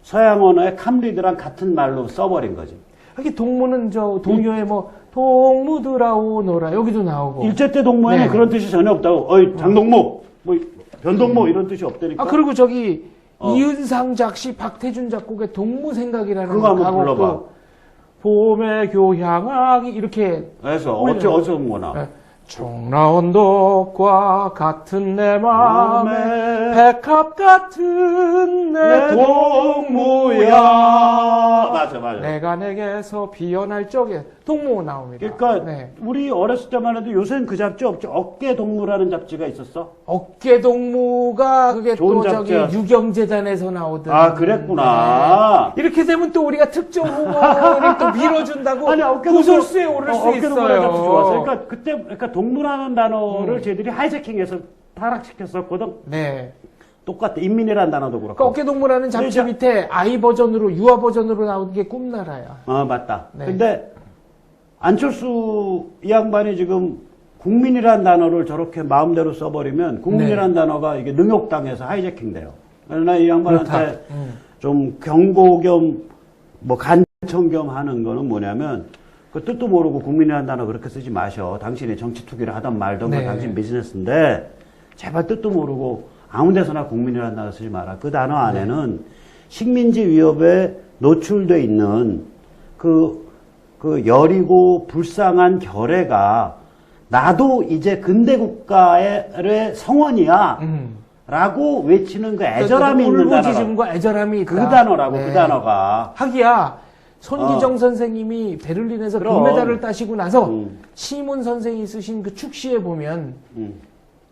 서양 언어의 캄리드랑 같은 말로 써버린 거지. 하긴 동무는 저 동요에 뭐 동무들아 오너라 여기도 나오고. 일제 때 동무에는 네. 그런 뜻이 전혀 없다고. 어이 장동무, 뭐 변동무 이런 뜻이 없다니까. 아 그리고 저기 이은상 작시 박태준 작곡의 동무 생각이라는 그거 한번 불러봐. 가곡도 봄의 교향악이 이렇게 그래서 올려요. 어째 거나. 네. 청라언덕과 같은 내 마음에 백합 같은 내 동무야. 맞아. 내가 내게서 피어날 적에 동무 나옵니다. 그러니까 네. 우리 어렸을 때만 해도 요새는 그 잡지 없지. 어깨 동무라는 잡지가 있었어. 어깨 동무가 그게 좋은 또 저기 잡지야. 유경재단에서 나오던. 아, 그랬구나. 네. 이렇게 되면 또 우리가 특정 후보를 또 밀어준다고 아니, 어깨 구설수에 오를 수 어깨 동무라는 잡지 있어요. 좋았어. 그러니까 동무라는 단어를 쟤들이 하이제킹해서 타락시켰었거든. 네. 똑같아. 인민이라는 단어도 그렇고. 그러니까 어깨 동무라는 잡지 근데 밑에 아이 버전으로 유아 버전으로 나오는 게 꿈나라야. 맞다. 네. 근데 안철수 이 양반이 지금 국민이라는 단어를 저렇게 마음대로 써버리면 국민이라는 단어가 이게 능욕당해서 하이제킹 돼요. 그러나 이 양반한테 좀 경고 겸 뭐 간청 겸 하는 거는 뭐냐면 그 뜻도 모르고 국민이라는 단어 그렇게 쓰지 마셔. 당신이 정치 투기를 하던 말던 네. 거 당신 비즈니스인데 제발 뜻도 모르고 아무 데서나 국민이라는 단어 쓰지 마라. 그 단어 안에는 식민지 위협에 노출돼 있는 그 여리고 불쌍한 결의가 나도 이제 근대 국가의 성원이야. 라고 외치는 그 애절함이 있는 단어라. 울부짖음과 애절함이 있다. 그 단어라고, 네. 그 단어가. 하기야 손기정 선생님이 베를린에서 그럼. 금메달을 따시고 나서 시몬 시몬 선생이 쓰신 그 축시에 보면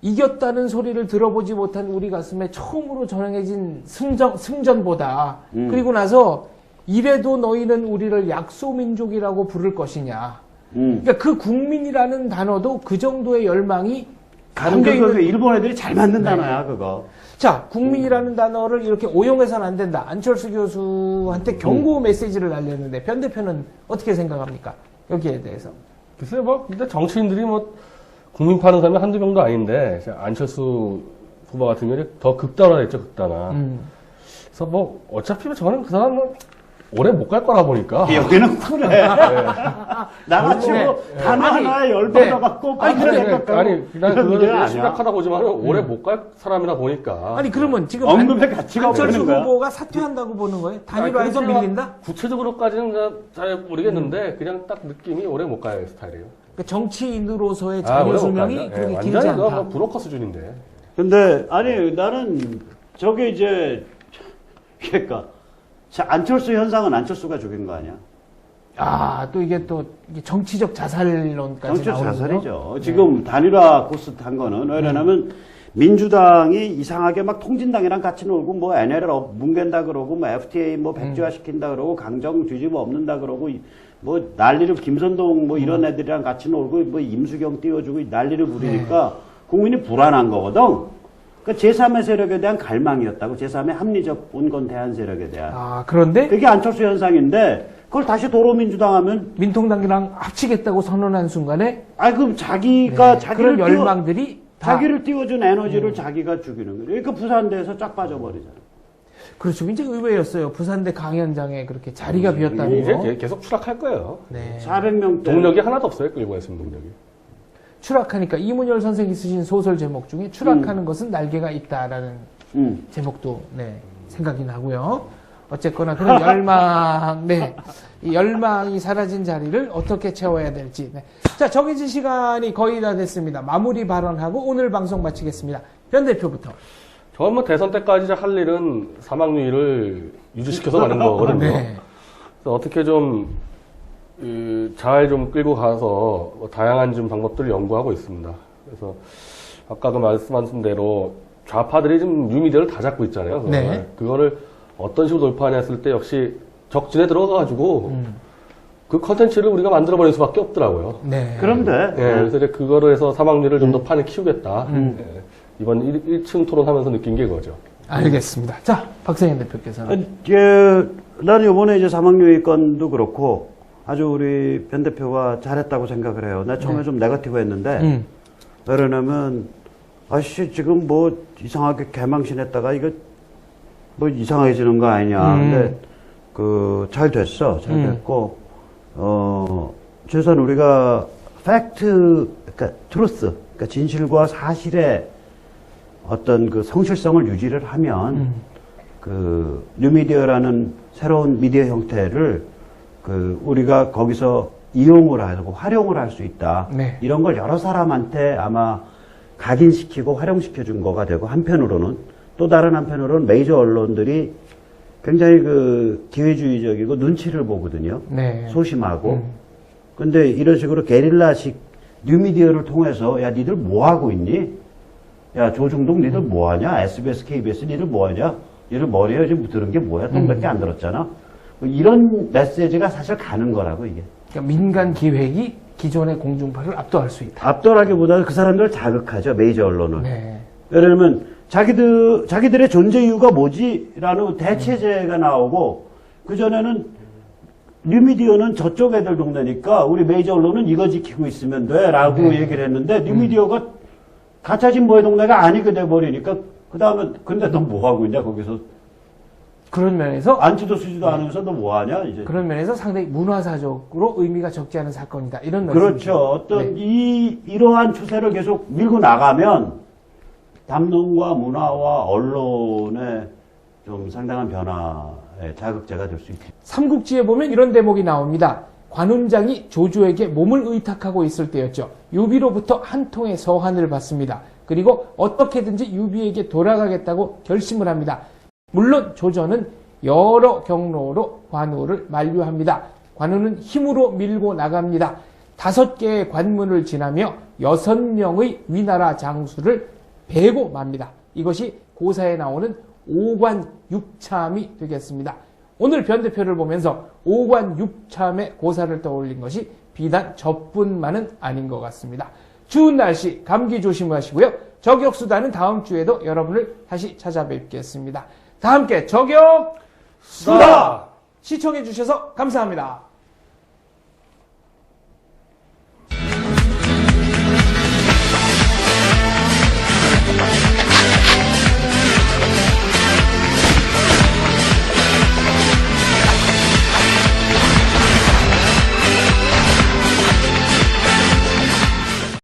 이겼다는 소리를 들어보지 못한 우리 가슴에 처음으로 전해진 승전보다 그리고 나서 이래도 너희는 우리를 약소민족이라고 부를 것이냐. 그러니까 그 국민이라는 단어도 그 정도의 열망이 그 일본 애들이 잘 만든 단어야, 그거. 자, 국민이라는 단어를 이렇게 오용해서는 안 된다. 안철수 교수한테 경고 메시지를 날렸는데 변 대표는 어떻게 생각합니까? 여기에 대해서. 글쎄요, 근데 정치인들이 국민 파는 사람이 한두 명도 아닌데, 안철수 후보 같은 경우는 더 극단화됐죠, 극단화. 그래서 어차피 저는 그 사람은 오래 못 갈 거라 보니까. 여기는 그래. 나같이 단어 하나에 열받아갖고 난 그거를 아니야. 심각하다 보지만 오래 못 갈 사람이라 보니까. 아니 그러면 지금 언급의 가치가 안철수 없는 거야. 후보가 사퇴한다고 보는 거예요? 단일화해서 밀린다? 구체적으로까지는 잘 모르겠는데 그냥 딱 느낌이 오래 못 가요 스타일이에요. 그러니까 정치인으로서의 오래 자료 못 수명이 간다. 그렇게 예, 길지 완전히 않다. 그거 뭐 브로커 수준인데. 근데 아니 나는 저게 이제 그러니까 안철수 현상은 안철수가 죽인 거 아니야? 아, 또 이게 정치적 자살론까지 정치 나오는군요. 자살이죠. 지금 단일화 코스 탄 거는 왜냐하면 민주당이 이상하게 막 통진당이랑 같이 놀고 뭐 NLL 뭉갠다 그러고 뭐 FTA 뭐 백지화 시킨다 그러고 강정 뒤집어 엎는다 그러고 뭐 난리를 김선동 뭐 이런 애들이랑 같이 놀고 뭐 임수경 띄워주고 난리를 부리니까 국민이 불안한 거거든. 그러니까 제3의 세력에 대한 갈망이었다고. 제3의 합리적 온건 대한 세력에 대한. 아, 그런데 그게 안철수 현상인데 그걸 다시 도로민주당 하면 민통당이랑 합치겠다고 선언한 순간에 그럼 자기가 네, 자기를 그런 열망들이 다 자기를 띄워준 에너지를 자기가 죽이는 거예요. 그러니까 부산대에서 쫙 빠져버리잖아. 그렇죠. 굉장히 의외였어요. 부산대 강연장에 그렇게 자리가 비었다는 거. 이제 계속 추락할 거예요. 네. 400명 대 동력이 하나도 없어요. 끌고 가시는 동력이. 추락하니까 이문열 선생이 쓰신 소설 제목 중에 추락하는 것은 날개가 있다라는 제목도 생각이 나고요. 어쨌거나 그런 열망, 이 열망이 사라진 자리를 어떻게 채워야 될지. 자, 정해진 시간이 거의 다 됐습니다. 마무리 발언하고 오늘 방송 마치겠습니다. 변 대표부터. 저는 뭐 대선 때까지 할 일은 사망률을 유지시켜서 가는 거거든요. 네. 그래서 어떻게 좀 잘 좀 끌고 가서 뭐 다양한 좀 방법들을 연구하고 있습니다. 그래서 아까도 말씀하신 대로 좌파들이 지금 뉴미디어를 다 잡고 있잖아요. 네. 그거를 어떤 식으로 돌파하냐 했을 때 역시 적진에 들어가가지고 그 컨텐츠를 우리가 만들어버릴 수밖에 없더라고요. 네. 그럼 돼. 예, 그래서 이제 그거를 해서 사망률을 좀 더 판을 키우겠다. 예, 이번 1층 토론하면서 느낀 게 그거죠. 알겠습니다. 자, 박성현 대표께서는. 나는 이번에 이제 사망률 건도 그렇고 아주 우리 변 대표가 잘했다고 생각을 해요. 나 처음에 좀 네거티브 했는데 왜냐면 아씨 지금 뭐 이상하게 개망신했다가 이거 뭐 이상해지는 거 아니냐. 근데 잘 됐어. 잘 됐고 최소한 우리가 팩트, 그러니까 트루스, 그러니까 진실과 사실의 어떤 그 성실성을 유지를 하면 그 뉴미디어라는 새로운 미디어 형태를 그 우리가 거기서 이용을 하고 활용을 할 수 있다. 네. 이런 걸 여러 사람한테 아마 각인시키고 활용시켜 준 거가 되고 한편으로는 또 다른 한편으로는 메이저 언론들이 굉장히 그 기회주의적이고 눈치를 보거든요. 네. 소심하고. 근데 이런 식으로 게릴라식 뉴미디어를 통해서 야 니들 뭐 하고 있니? 야 조중동 니들 뭐 하냐? SBS, KBS 니들 뭐 하냐? 니들 머리에 지금 들은 게 뭐야? 똥밖에 안 들었잖아. 이런 메시지가 사실 가는 거라고 이게. 그러니까 민간 기획이 기존의 공중파를 압도할 수 있다. 압도라기보다는 그 사람들을 자극하죠. 메이저 언론은. 네. 왜냐면 자기들의 존재 이유가 뭐지라는 대체제가 나오고 그전에는 뉴미디어는 저쪽 애들 동네니까 우리 메이저 언론은 이거 지키고 있으면 돼라고 얘기를 했는데 뉴미디어가 가짜 진보의 동네가 아니게 돼버리니까 그 다음에 근데 너 뭐 하고 있냐 거기서 그런 면에서 앉지도 쓰지도 않으면서 너 뭐 하냐 이제. 그런 면에서 상당히 문화사적으로 의미가 적지 않은 사건이다. 이런 그렇죠. 말씀이시죠. 어떤 네. 이러한 추세를 계속 밀고 나가면 담론과 문화와 언론의 좀 상당한 변화의 자극제가 될 수 있죠. 삼국지에 보면 이런 대목이 나옵니다. 관운장이 조조에게 몸을 의탁하고 있을 때였죠. 유비로부터 한 통의 서한을 받습니다. 그리고 어떻게든지 유비에게 돌아가겠다고 결심을 합니다. 물론 조조는 여러 경로로 관우를 만류합니다. 관우는 힘으로 밀고 나갑니다. 5개의 관문을 지나며 6명의 위나라 장수를 베고 맙니다. 이것이 고사에 나오는 오관육참이 되겠습니다. 오늘 변 대표를 보면서 오관육참의 고사를 떠올린 것이 비단 저뿐만은 아닌 것 같습니다. 추운 날씨 감기 조심하시고요. 저격수다는 다음 주에도 여러분을 다시 찾아뵙겠습니다. 다 함께 저격 수다! 시청해 주셔서 감사합니다.